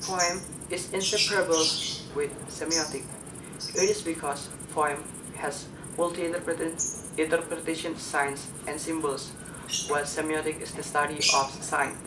Poem is inseparable with semiotic. It is because poem has multi-interpretation signs and symbols, while semiotic is the study of signs.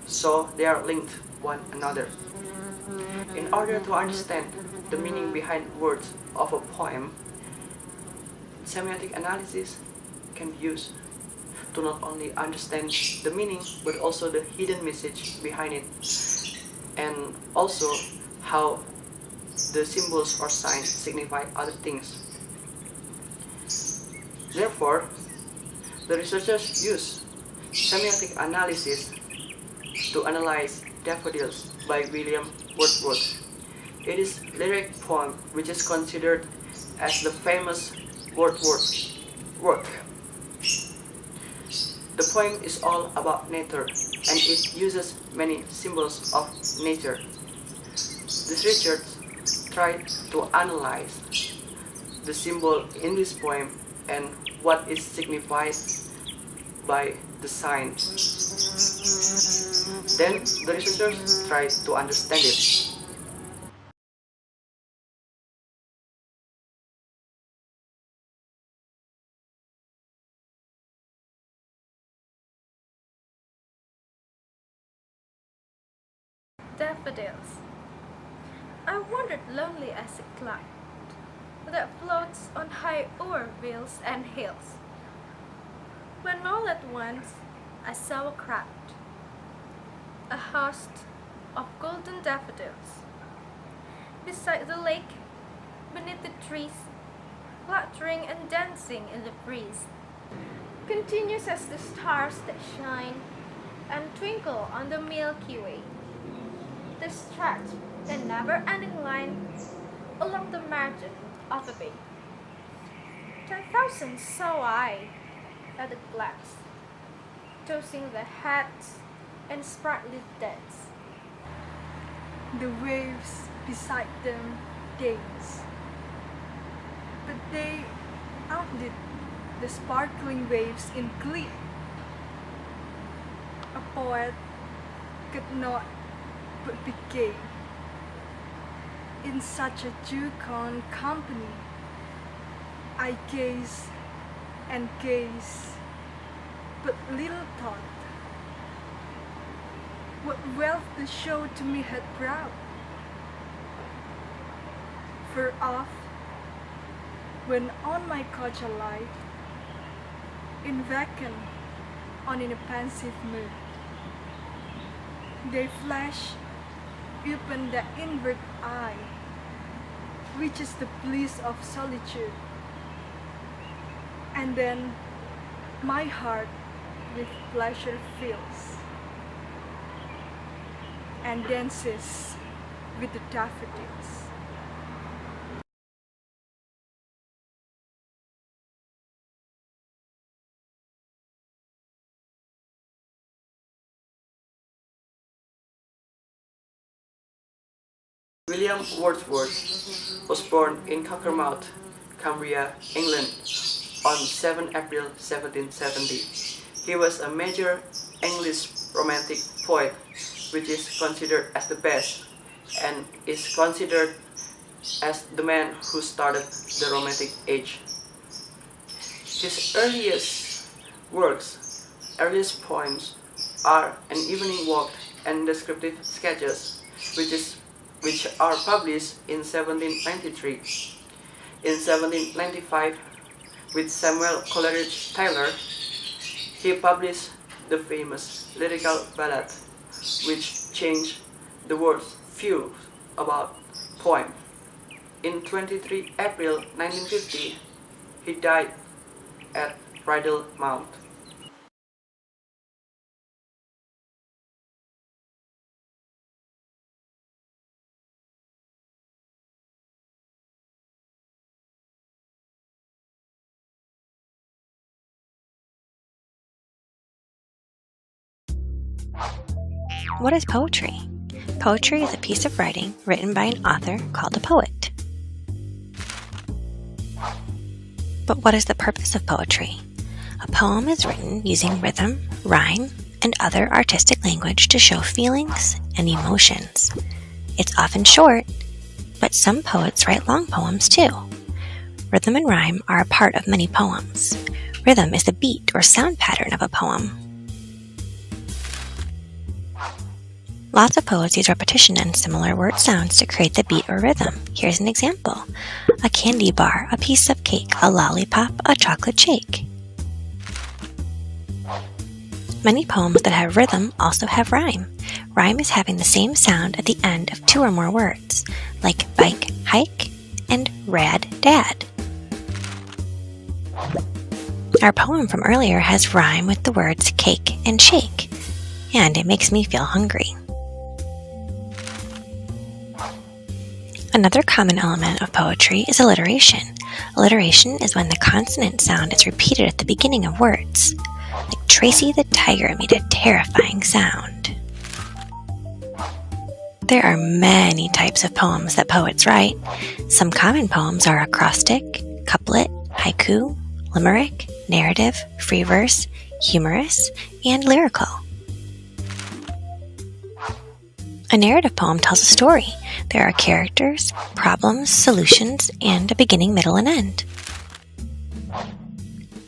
So they are linked one another. In order to understand the meaning behind words of a poem, semiotic analysis can be used to not only understand the meaning but also the hidden message behind it, and also how the symbols or signs signify other things. Therefore, the researchers use semiotic analysis to analyze Daffodils by William Wordsworth. It is a lyric poem which is considered as the famous Wordsworth work. The poem is all about nature and it uses many symbols of nature. The researchers tried to analyze the symbol in this poem and what is signified by the sign. Then the researchers tried to understand it. Daffodils. I wandered lonely as a cloud that floats on high o'er vales and hills, when all at once I saw a crowd, a host of golden daffodils, beside the lake, beneath the trees, fluttering and dancing in the breeze, continuous as the stars that shine and twinkle on the Milky Way. They stretch a never-ending line along the margin of a bay. 10,000 saw I at a glance, tossing their hats and sprightly dance. The waves beside them dance, but they outdid the sparkling waves in glee. A poet could not but be gay in such a jocund company. I gaze and gaze, but little thought what wealth the show to me had brought. For oft, when on my couch I lie, in vacant, on in a pensive mood, they flash open the inward eye, which is the bliss of solitude. And then my heart with pleasure fills and dances with the daffodils. William Wordsworth was born in Cockermouth, Cumbria, England, on 7 April 1770. He was a major English Romantic poet, which is considered as the best, and is considered as the man who started the Romantic age. His earliest poems are An Evening Walk and Descriptive Sketches, which are published in 1793. In 1795, with Samuel Coleridge Taylor, he published the famous lyrical ballad, which changed the world's view about poem. In 23 April 1950, he died at Bridal Mount. What is poetry? Poetry is a piece of writing written by an author called a poet. But what is the purpose of poetry? A poem is written using rhythm, rhyme, and other artistic language to show feelings and emotions. It's often short, but some poets write long poems too. Rhythm and rhyme are a part of many poems. Rhythm is the beat or sound pattern of a poem. Lots of poets use repetition and similar word sounds to create the beat or rhythm. Here's an example. A candy bar, a piece of cake, a lollipop, a chocolate shake. Many poems that have rhythm also have rhyme. Rhyme is having the same sound at the end of two or more words, like bike, hike, and rad, dad. Our poem from earlier has rhyme with the words cake and shake, and it makes me feel hungry. Another common element of poetry is alliteration. Alliteration is when the consonant sound is repeated at the beginning of words. Like Tracy the tiger made a terrifying sound. There are many types of poems that poets write. Some common poems are acrostic, couplet, haiku, limerick, narrative, free verse, humorous, and lyrical. A narrative poem tells a story. There are characters, problems, solutions, and a beginning, middle, and end.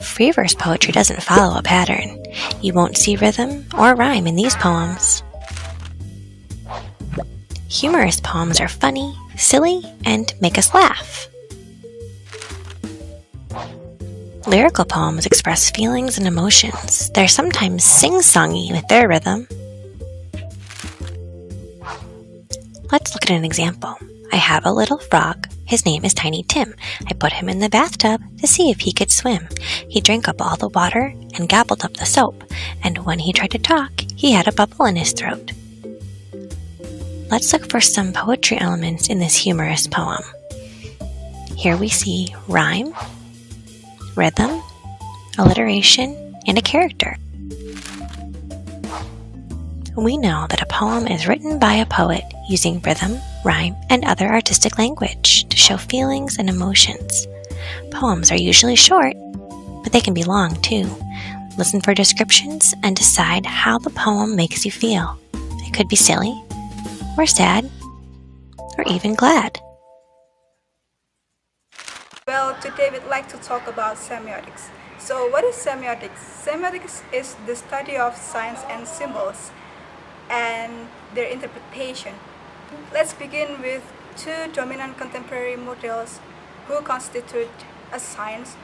Free verse poetry doesn't follow a pattern. You won't see rhythm or rhyme in these poems. Humorous poems are funny, silly, and make us laugh. Lyrical poems express feelings and emotions. They're sometimes sing-songy with their rhythm. Let's look at an example. I have a little frog. His name is Tiny Tim. I put him in the bathtub to see if he could swim. He drank up all the water and gobbled up the soap, and when he tried to talk, he had a bubble in his throat. Let's look for some poetry elements in this humorous poem. Here we see rhyme, rhythm, alliteration, and a character. We know that a poem is written by a poet using rhythm, rhyme, and other artistic language to show feelings and emotions. Poems are usually short, but they can be long too. Listen for descriptions and decide how the poem makes you feel. It could be silly, or sad, or even glad. Well, today we'd like to talk about semiotics. So what is semiotics? Semiotics is the study of signs and symbols and their interpretation. Let's begin with two dominant contemporary models who constitute a science.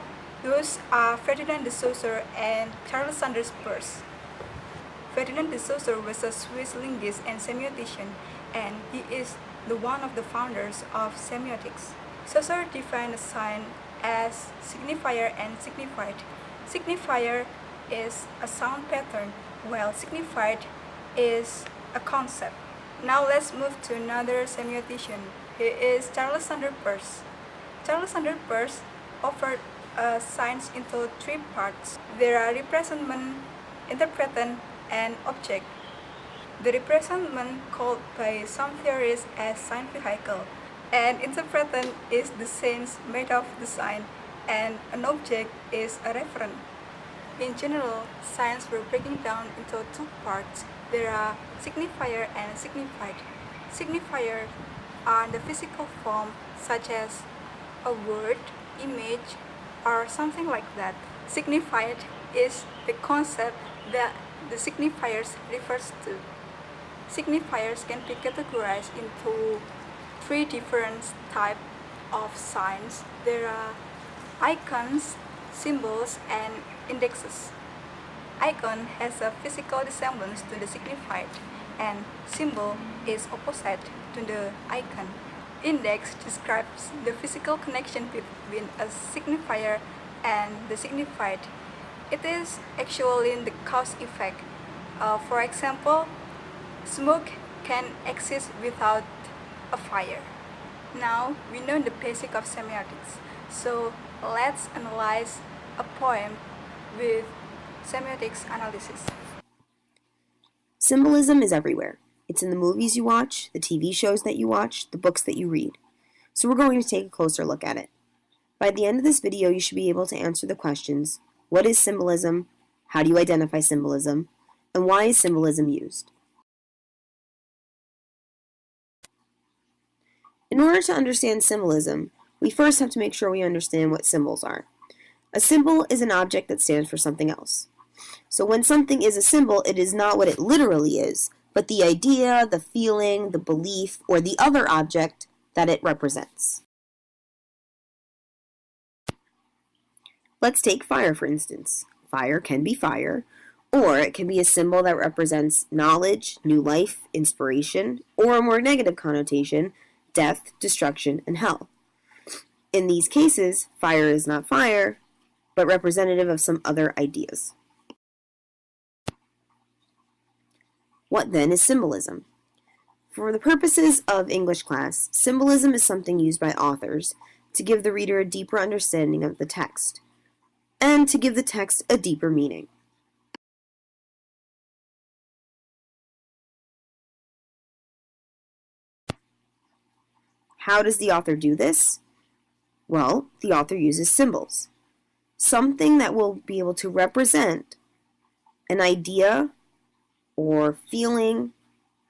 Those are Ferdinand de Saussure and Charles Sanders Peirce. Ferdinand de Saussure was a Swiss linguist and semiotician, and he is the one of the founders of semiotics. Saussure defined a sign as signifier and signified. Signifier is a sound pattern, while signified is a concept. Now let's move to another semiotician. He is Charles Sanders Peirce. Charles Sanders Peirce offered science into three parts. There are representment, interpretant, and object. The representment, called by some theorists as sign vehicle, and interpretant is the sense made of the sign, and an object is a referent. In general, signs were breaking down into two parts. There are signifier and signified. Signifiers are the physical form, such as a word, image, or something like that. Signified is the concept that the signifiers refers to. Signifiers can be categorized into three different types of signs. There are icons, symbols, and indexes. Icon has a physical resemblance to the signified, and symbol is opposite to the icon. Index describes the physical connection between a signifier and the signified. It is actually the cause effect. For example, smoke can exist without a fire. Now we know the basic of semiotics, so let's analyze a poem with semiotics analysis. Symbolism is everywhere. It's in the movies you watch, the TV shows that you watch, the books that you read. So we're going to take a closer look at it. By the end of this video, you should be able to answer the questions: what is symbolism? How do you identify symbolism? And why is symbolism used? In order to understand symbolism, we first have to make sure we understand what symbols are. A symbol is an object that stands for something else. So when something is a symbol, it is not what it literally is, but the idea, the feeling, the belief, or the other object that it represents. Let's take fire, for instance. Fire can be fire, or it can be a symbol that represents knowledge, new life, inspiration, or a more negative connotation, death, destruction, and hell. In these cases, fire is not fire, but representative of some other ideas. What then is symbolism? For the purposes of English class, symbolism is something used by authors to give the reader a deeper understanding of the text, and to give the text a deeper meaning. How does the author do this? Well, the author uses symbols. Something that will be able to represent an idea or feeling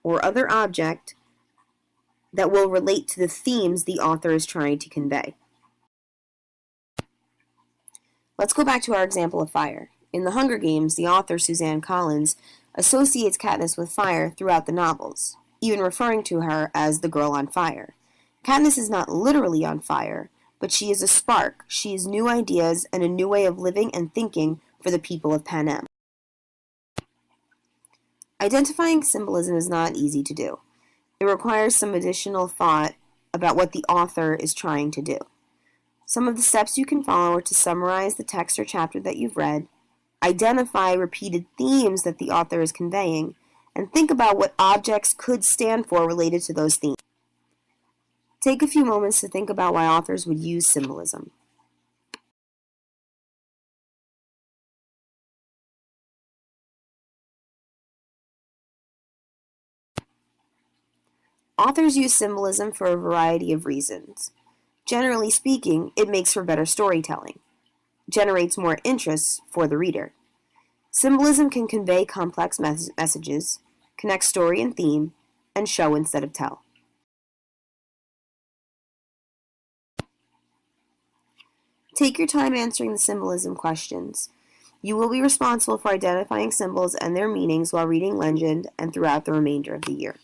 or other object that will relate to the themes the author is trying to convey. Let's go back to our example of fire. In The Hunger Games, the author, Suzanne Collins, associates Katniss with fire throughout the novels, even referring to her as the girl on fire. Katniss is not literally on fire, but she is a spark. She is new ideas and a new way of living and thinking for the people of Panem. Identifying symbolism is not easy to do. It requires some additional thought about what the author is trying to do. Some of the steps you can follow are to summarize the text or chapter that you've read, identify repeated themes that the author is conveying, and think about what objects could stand for related to those themes. Take a few moments to think about why authors would use symbolism. Authors use symbolism for a variety of reasons. Generally speaking, it makes for better storytelling, generates more interest for the reader. Symbolism can convey complex messages, connect story and theme, and show instead of tell. Take your time answering the symbolism questions. You will be responsible for identifying symbols and their meanings while reading Legend and throughout the remainder of the year.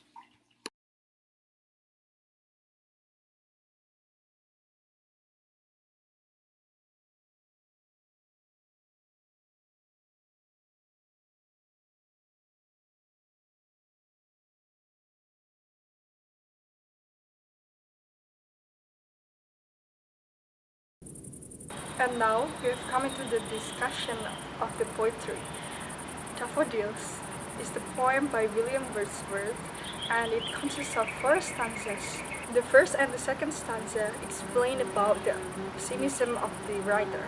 And now we have come into the discussion of the poetry. Daffodils is the poem by William Wordsworth, and it consists of 4 stanzas. The first and the second stanza explain about the pessimism of the writer,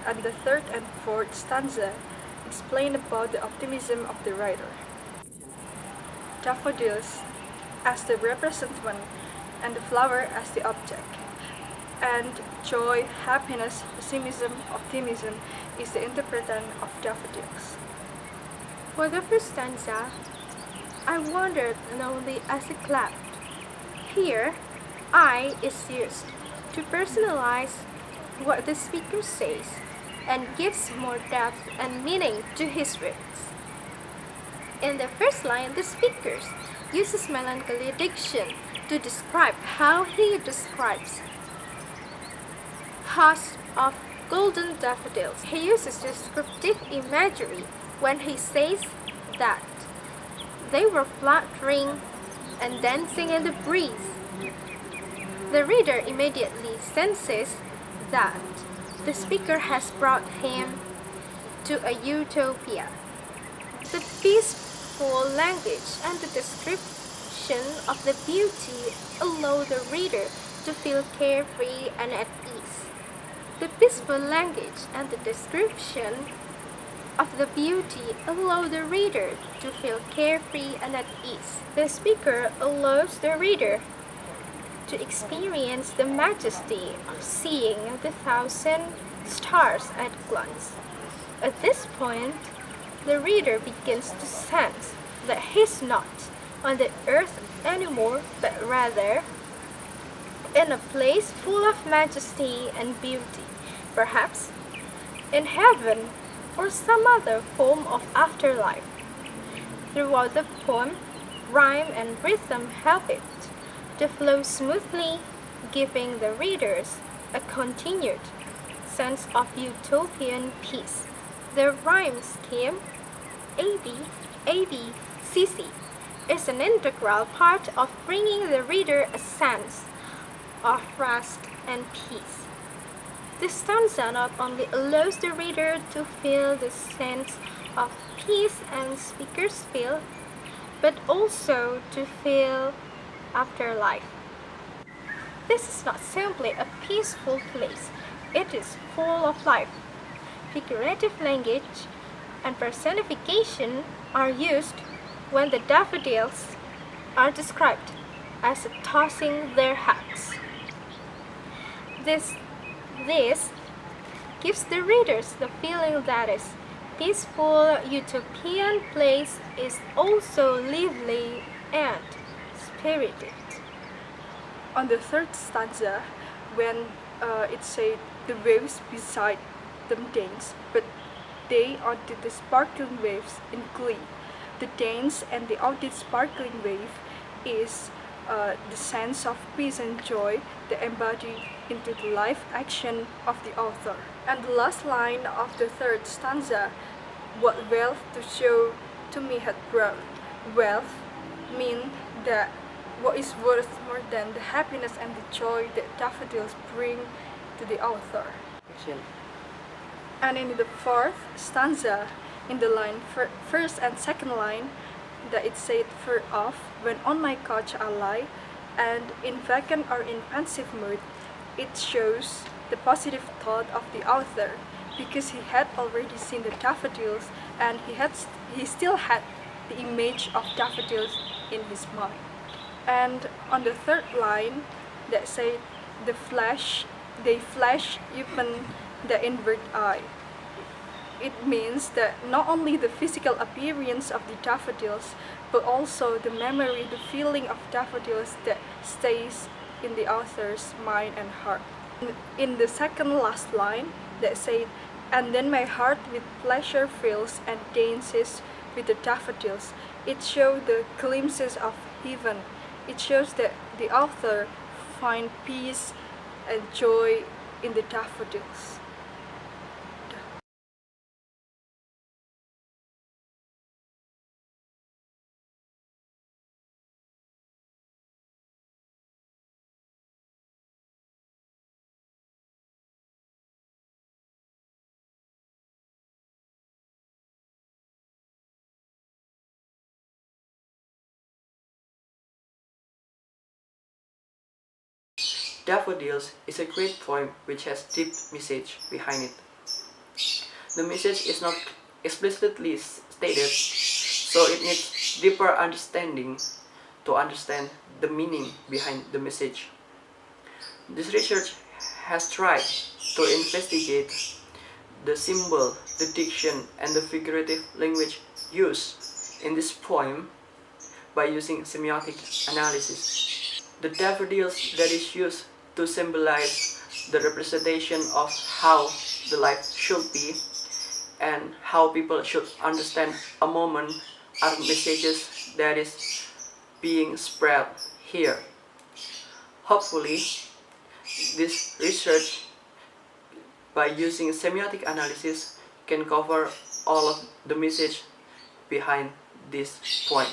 and the third and fourth stanza explain about the optimism of the writer. Daffodils as the representative and the flower as the object. And joy, happiness, pessimism, optimism is the interpretation of daffodils. For the first stanza, I wandered lonely as a cloud. Here, I is used to personalize what the speaker says and gives more depth and meaning to his words. In the first line, the speaker uses melancholy diction to describe how he describes hosts of golden daffodils. He uses descriptive imagery when he says that they were fluttering and dancing in the breeze. The reader immediately senses that the speaker has brought him to a utopia. The peaceful language and the description of the beauty allow the reader to feel carefree and at ease. The peaceful language and the description of the beauty allow the reader to feel carefree and at ease. The speaker allows the reader to experience the majesty of seeing the 1,000 stars at glance. At this point, the reader begins to sense that he's not on the earth anymore, but rather in a place full of majesty and beauty, perhaps in heaven or some other form of afterlife. Throughout the poem, rhyme and rhythm help it to flow smoothly, giving the readers a continued sense of utopian peace. The rhyme scheme ABCC is an integral part of bringing the reader a sense of rest and peace. This stanza not only allows the reader to feel the sense of peace and speakers feel, but also to feel afterlife. This is not simply a peaceful place, it is full of life. Figurative language and personification are used when the daffodils are described as tossing their hats. This gives the readers the feeling that this peaceful utopian place is also lively and spirited. On the third stanza, when it said the waves beside them dance, but they outdid the sparkling waves in glee. The dance and the outdid sparkling wave is the sense of peace and joy that embodied into the life action of the author. And the last line of the third stanza, what wealth to show to me had brought. Wealth means that what is worth more than the happiness and the joy that daffodils bring to the author. Action. And in the fourth stanza, in the line first and second line, that it said fur off when on my couch I lie, and in vacant or in pensive mood, it shows the positive thought of the author, because he had already seen the daffodils and he still had the image of daffodils in his mind. And on the third line, that said they flash even the inward eye. It means that not only the physical appearance of the daffodils, but also the memory, the feeling of daffodils that stays in the author's mind and heart. In the second last line, that said, and then my heart with pleasure fills and dances with the daffodils. It shows the glimpses of heaven. It shows that the author finds peace and joy in the daffodils. Daffodils is a great poem which has deep message behind it. The message is not explicitly stated, so it needs deeper understanding to understand the meaning behind the message. This research has tried to investigate the symbol, the diction, and the figurative language used in this poem by using semiotic analysis. The daffodils that is used to symbolize the representation of how the life should be and how people should understand a moment are messages that is being spread here. Hopefully, this research by using semiotic analysis can cover all of the message behind this point.